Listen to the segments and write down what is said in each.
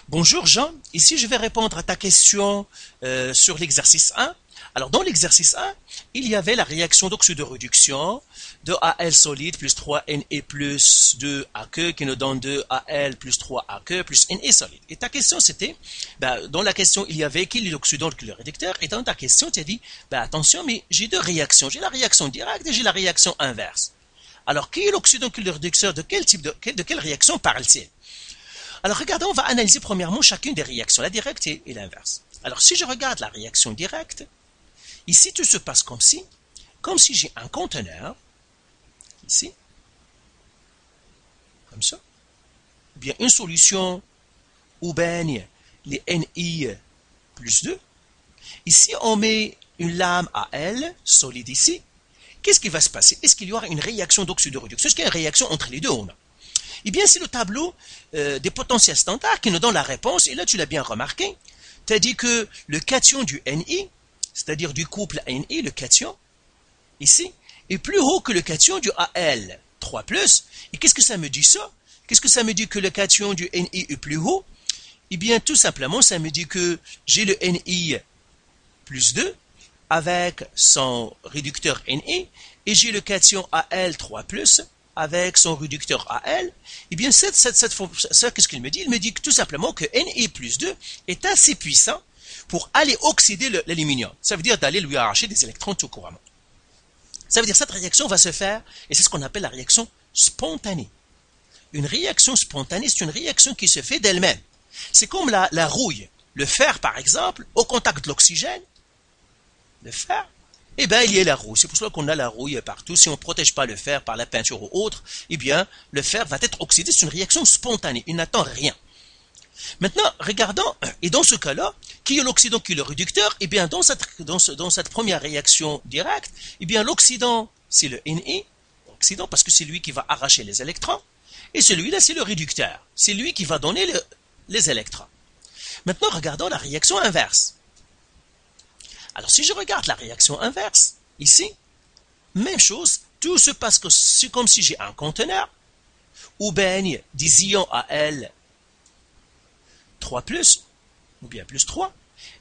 Bonjour Jean, ici je vais répondre à ta question sur l'exercice 1. Alors dans l'exercice 1, il y avait la réaction d'oxydoréduction de Al solide plus 3Na plus 2Aq qui nous donne 2Al plus 3Aq plus Na solide. Et ta question c'était, dans la question il y avait qui est l'oxydant qui est le réducteur, et dans ta question tu as dit, attention mais j'ai deux réactions, j'ai la réaction directe et j'ai la réaction inverse. Alors qui est l'oxydant qui est le réducteur, de quelle réaction parle-t-il? Alors regardons, on va analyser premièrement chacune des réactions, la directe et l'inverse. Alors si je regarde la réaction directe, ici tout se passe comme si j'ai un conteneur, ici, comme ça, ou bien une solution où baignent les Ni plus 2. Ici on met une lame Al solide ici. Qu'est-ce qui va se passer? Est-ce qu'il y aura une réaction d'oxydoréduction? Est-ce qu'il y a une réaction entre les deux ou non? Eh bien, c'est le tableau des potentiels standards qui nous donne la réponse. Et là, tu l'as bien remarqué. Tu as dit que le cation du Ni, c'est-à-dire du couple Ni, le cation, ici, est plus haut que le cation du Al 3+. Et qu'est-ce que ça me dit ça? Qu'est-ce que ça me dit que le cation du Ni est plus haut? Eh bien, tout simplement, ça me dit que j'ai le Ni plus 2 avec son réducteur Ni et j'ai le cation Al 3+, avec son réducteur Al, eh bien, ça qu'est-ce qu'il me dit? Il me dit que, tout simplement que Na plus 2 est assez puissant pour aller oxyder l'aluminium. Ça veut dire d'aller lui arracher des électrons tout couramment. Ça veut dire que cette réaction va se faire, et c'est ce qu'on appelle la réaction spontanée. Une réaction spontanée, c'est une réaction qui se fait d'elle-même. C'est comme la rouille. Le fer, par exemple, au contact de l'oxygène, le fer, eh bien, il y a la rouille. C'est pour cela qu'on a la rouille partout. Si on ne protège pas le fer par la peinture ou autre, eh bien, le fer va être oxydé. C'est une réaction spontanée. Il n'attend rien. Maintenant, regardons, et dans ce cas-là, qui est l'oxydant, qui est le réducteur? Eh bien, dans cette première réaction directe, eh bien, l'oxydant, c'est le Ni, oxydant, parce que c'est lui qui va arracher les électrons, et celui-là, c'est le réducteur. C'est lui qui va donner les électrons. Maintenant, regardons la réaction inverse. Alors, si je regarde la réaction inverse, ici, même chose, tout se passe comme si j'ai un conteneur où baigne des ions Al 3+, ou bien plus 3.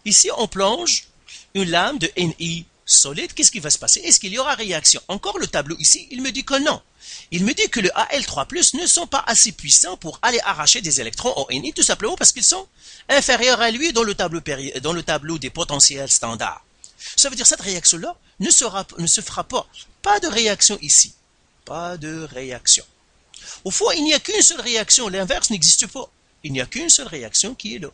Ici, on plonge une lame de Ni solide. Qu'est-ce qui va se passer? Est-ce qu'il y aura réaction? Encore le tableau ici, il me dit que non. Il me dit que le Al 3+ ne sont pas assez puissants pour aller arracher des électrons au Ni, tout simplement parce qu'ils sont inférieurs à lui dans le tableau des potentiels standards. Ça veut dire que cette réaction-là ne se fera pas. Pas de réaction ici. Pas de réaction. Au fond, il n'y a qu'une seule réaction. L'inverse n'existe pas. Il n'y a qu'une seule réaction qui est là.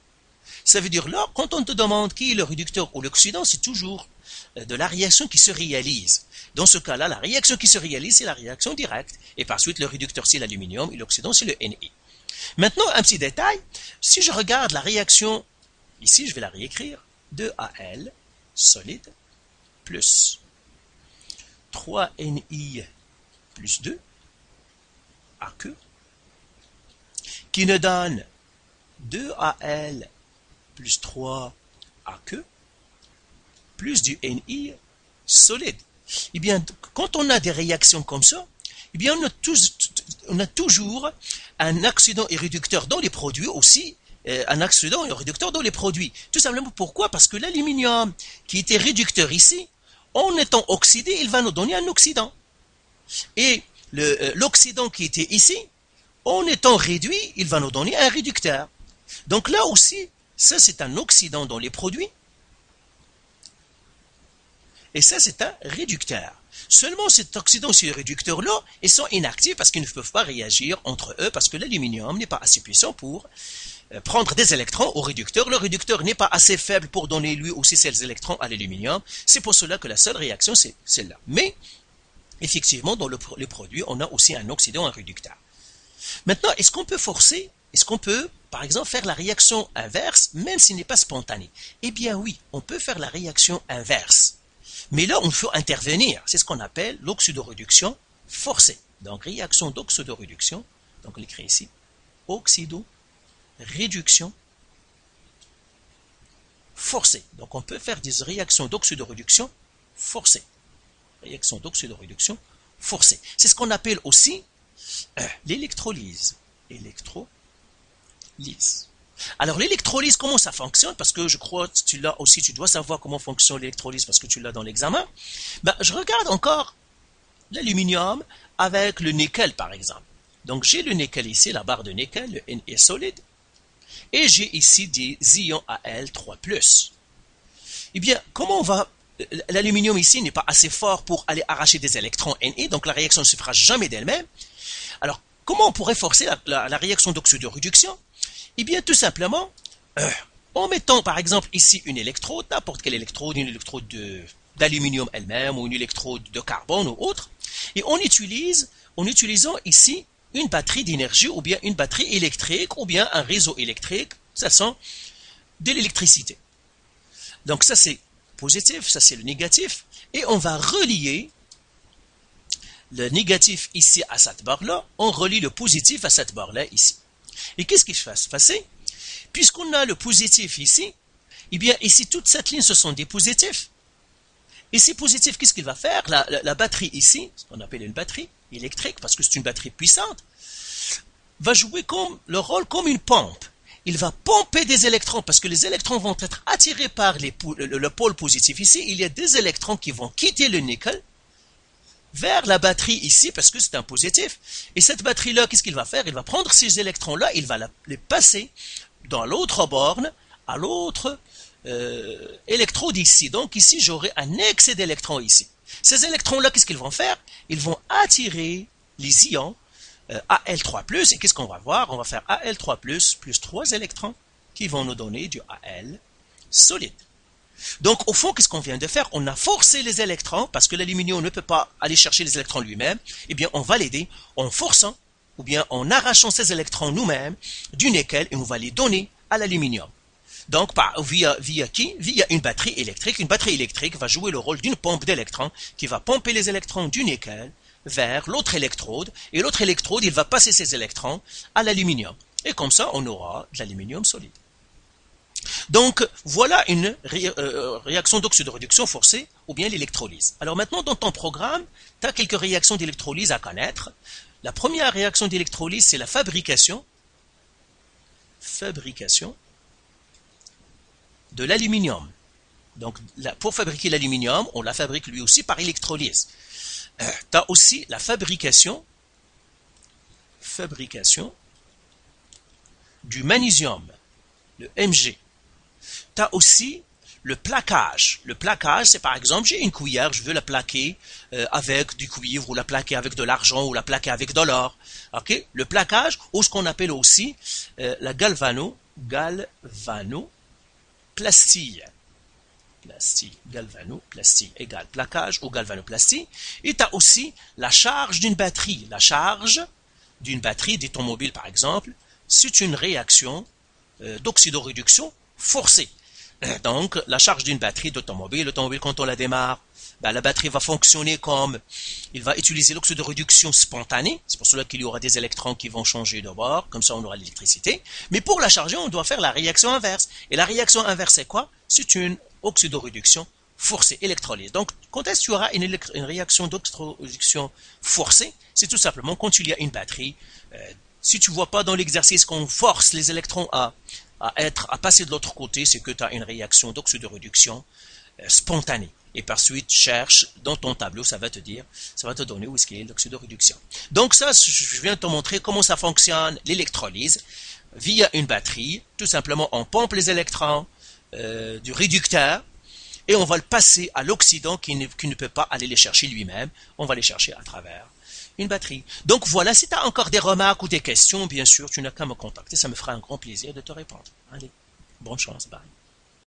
Ça veut dire là, quand on te demande qui est le réducteur ou l'oxydant, c'est toujours de la réaction qui se réalise. Dans ce cas-là, la réaction qui se réalise, c'est la réaction directe. Et par suite, le réducteur, c'est l'aluminium et l'oxydant, c'est le Ni. Maintenant, un petit détail. Si je regarde la réaction, ici, je vais la réécrire. 2Al solide plus 3Ni plus 2 Aq qui nous donne 2Al plus 3 Aq plus du Ni solide. Eh bien, quand on a des réactions comme ça, eh bien, on a toujours un oxydant et réducteur dans les produits aussi, un oxydant et un réducteur dans les produits. Tout simplement pourquoi? Parce que l'aluminium qui était réducteur ici, en étant oxydé, il va nous donner un oxydant. Et l'oxydant qui était ici, en étant réduit, il va nous donner un réducteur. Donc là aussi, ça c'est un oxydant dans les produits. Et ça c'est un réducteur. Seulement cet oxydant et ce réducteur-là, ils sont inactifs parce qu'ils ne peuvent pas réagir entre eux parce que l'aluminium n'est pas assez puissant pour prendre des électrons au réducteur. Le réducteur n'est pas assez faible pour donner lui aussi ces électrons à l'aluminium. C'est pour cela que la seule réaction, c'est celle-là. Mais, effectivement, dans les produits, on a aussi un oxydant, un réducteur. Maintenant, est-ce qu'on peut forcer? Est-ce qu'on peut, par exemple, faire la réaction inverse, même s'il n'est pas spontané? Eh bien oui, on peut faire la réaction inverse. Mais là, il faut intervenir. C'est ce qu'on appelle l'oxydoréduction forcée. Donc, réaction d'oxydoréduction. Donc, on l'écrit ici. Oxydoréduction forcée. Donc, on peut faire des réactions d'oxydoréduction forcée. Réaction d'oxydoréduction forcée. C'est ce qu'on appelle aussi l'électrolyse. Électrolyse. Alors l'électrolyse, comment ça fonctionne? Parce que je crois que tu l'as aussi, tu dois savoir comment fonctionne l'électrolyse parce que tu l'as dans l'examen. Ben, je regarde encore l'aluminium avec le nickel par exemple. Donc j'ai le nickel ici, la barre de nickel, le Na solide, et j'ai ici des ions Al3+. Eh bien, comment on va... L'aluminium ici n'est pas assez fort pour aller arracher des électrons Na, donc la réaction ne se fera jamais d'elle-même. Alors, comment on pourrait forcer la réaction d'oxydoréduction? Eh bien, tout simplement, en mettant par exemple ici une électrode, n'importe quelle électrode, une électrode d'aluminium elle-même ou une électrode de carbone ou autre, et en utilisant ici une batterie d'énergie ou bien une batterie électrique ou bien un réseau électrique, ça sent de l'électricité. Donc ça c'est positif, ça c'est le négatif, et on va relier le négatif ici à cette barre-là, on relie le positif à cette barre-là ici. Et qu'est-ce qui va se passer? Puisqu'on a le positif ici, eh bien ici toute cette ligne ce sont des positifs. Et ces positifs, qu'est-ce qu'il va faire? La batterie ici, ce qu'on appelle une batterie électrique, parce que c'est une batterie puissante, va jouer le rôle comme une pompe. Il va pomper des électrons, parce que les électrons vont être attirés par le pôle positif ici. Il y a des électrons qui vont quitter le nickel vers la batterie ici, parce que c'est un positif. Et cette batterie-là, qu'est-ce qu'il va faire? Il va prendre ces électrons-là, il va les passer dans l'autre borne, à l'autre électrode ici. Donc ici, j'aurai un excès d'électrons ici. Ces électrons-là, qu'est-ce qu'ils vont faire? Ils vont attirer les ions Al3+, et qu'est-ce qu'on va voir? On va faire Al3+, plus 3 électrons, qui vont nous donner du Al solide. Donc, au fond, qu'est-ce qu'on vient de faire? On a forcé les électrons, parce que l'aluminium ne peut pas aller chercher les électrons lui-même. Eh bien, on va l'aider en forçant, ou bien en arrachant ces électrons nous-mêmes du nickel, et on va les donner à l'aluminium. Donc, via qui? Via une batterie électrique. Une batterie électrique va jouer le rôle d'une pompe d'électrons qui va pomper les électrons du nickel vers l'autre électrode. Et l'autre électrode, il va passer ces électrons à l'aluminium. Et comme ça, on aura de l'aluminium solide. Donc, voilà une réaction d'oxydoréduction forcée ou bien l'électrolyse. Alors maintenant, dans ton programme, tu as quelques réactions d'électrolyse à connaître. La première réaction d'électrolyse, c'est la fabrication de l'aluminium. Donc, pour fabriquer l'aluminium, on la fabrique lui aussi par électrolyse. Tu as aussi la fabrication du magnésium, le Mg. Tu as aussi le plaquage. Le plaquage, c'est par exemple, j'ai une cuillère, je veux la plaquer avec du cuivre, ou la plaquer avec de l'argent, ou la plaquer avec de l'or. Okay? Le plaquage, ou ce qu'on appelle aussi la galvanoplastie. Galvanoplastie égale plaquage ou galvanoplastie. Et tu as aussi la charge d'une batterie. La charge d'une batterie d'automobile, par exemple, c'est une réaction d'oxydoréduction forcée. Donc, la charge d'une batterie d'automobile, quand on la démarre, ben, la batterie va fonctionner comme, il va utiliser l'oxydoréduction spontanée, c'est pour cela qu'il y aura des électrons qui vont changer de bord, comme ça on aura l'électricité, mais pour la charger, on doit faire la réaction inverse. Et la réaction inverse, c'est quoi? C'est une oxydoréduction forcée, électrolyse. Donc, quand est-ce que tu auras une réaction d'oxydoréduction forcée? C'est tout simplement quand il y a une batterie. Si tu ne vois pas dans l'exercice qu'on force les électrons à passer de l'autre côté, c'est que tu as une réaction d'oxydoréduction spontanée. Et par suite, cherche dans ton tableau, ça va te donner où est-ce qu'il y a l'oxydoréduction. Donc ça, je viens de te montrer comment ça fonctionne, l'électrolyse, via une batterie. Tout simplement, on pompe les électrons du réducteur et on va le passer à l'oxydant qui ne peut pas aller les chercher lui-même. On va les chercher à travers une batterie. Donc voilà, si tu as encore des remarques ou des questions, bien sûr, tu n'as qu'à me contacter. Ça me fera un grand plaisir de te répondre. Allez, bonne chance, bye.